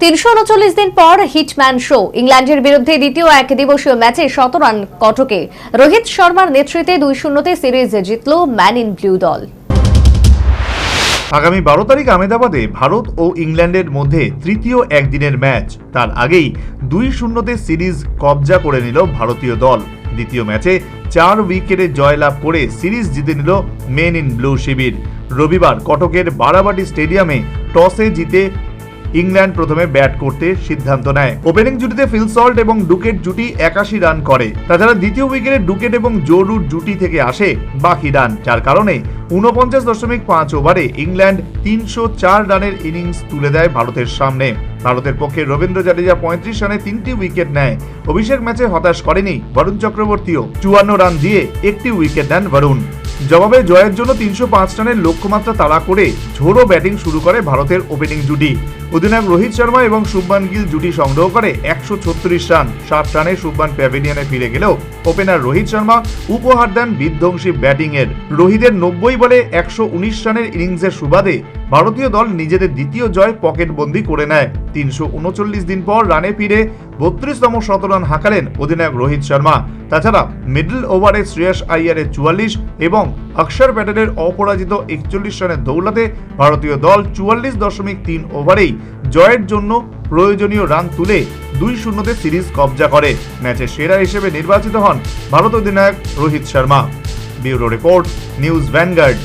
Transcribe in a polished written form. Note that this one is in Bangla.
৩৩৯ দিন পর হিটম্যান শো ইংল্যান্ডের বিরুদ্ধে দ্বিতীয় একদিবসীয় ম্যাচে ১৭ রান কটকে রোহিত শর্মার নেতৃত্বে ২-০ সিরিজ জিতল ম্যান ইন ব্লু দল। আগামী ১২ তারিখ আহমেদাবাদে ভারত ও ইংল্যান্ডের মধ্যে তৃতীয় একদিনের ম্যাচ। তার আগেই ২-০ সিরিজ কবজা করে নিল ভারতীয় দল। দ্বিতীয় ম্যাচে ৪ উইকেটে জয়লাভ করে সিরিজ জিতে নিল মেন ইন ব্লু শিবির। রবিবার কটকের বারাবাটি স্টেডিয়ামে টসে জিতে ইংল্যান্ড প্রথমে ব্যাট করতে সিদ্ধান্ত নেয়। ওপেনিং জুটিতে ফিল সল্ট এবং ডুকেট জুটি ৮১ রান করে। তাছাড়া দ্বিতীয় উইকেটে ডুকেট এবং জো রুট জুটি থেকে আসে বাকি রান, যার কারণে ৪৯.৫ ওভারে ইংল্যান্ড ৩০৪ রানের ইনিংস তুলে দেয় ভারতের সামনে। ভারতের পক্ষে রবীন্দ্র জাদেজা ৩৫ রানে ৩টি উইকেট নেয়। অভিষেক ম্যাচে হতাশ করেনি বরুণ চক্রবর্তীও ৫৪ রান দিয়ে একটি উইকেট নেন বরুণ। জবাবে জয়ের জন্য ৩০৫ রানের লক্ষ্যমাত্রা তাড়া করে ঝোড়ো ব্যাটিং শুরু করে ভারতের ওপেনিং জুটি। অধিনায়ক রোহিত শর্মা এবং শুভমান গিল জুটি সংগ্রহ করে ১৩৬ রান। ৬০ রানে শুভমান প্যাভিলিয়নে ফিরে গেলেও ওপেনার রোহিত শর্মা উপহার দেন বিধ্বংসী ব্যাটিংয়ের। রোহিতের ৯০ বলে ১১৯ রানের ইনিংসের সুবাদে ভারতীয় দল নিজেদের দ্বিতীয় জয় পকেটবন্দি করে নেয়। ৩৩৯ দিন পর রানে ফিরে ৩২তম শতরান হাঁকালেন অধিনায়ক রোহিত শর্মা। তাছাড়া মিডল ওভারে শ্রেয়াস আইয়ারের ৪৪ এবং অক্ষর প্যাটেলের অপরাজিত ৪১ রানের দৌলতে ভারতীয় দল ৪৪.৩ ওভারেই জয়ের জন্য প্রয়োজনীয় রান তুলে ২-০ সিরিজ কবজা করে। ম্যাচের সেরা হিসেবে নির্বাচিত হন ভারত অধিনায়ক Rohit Sharma. Bureau report, news vanguard.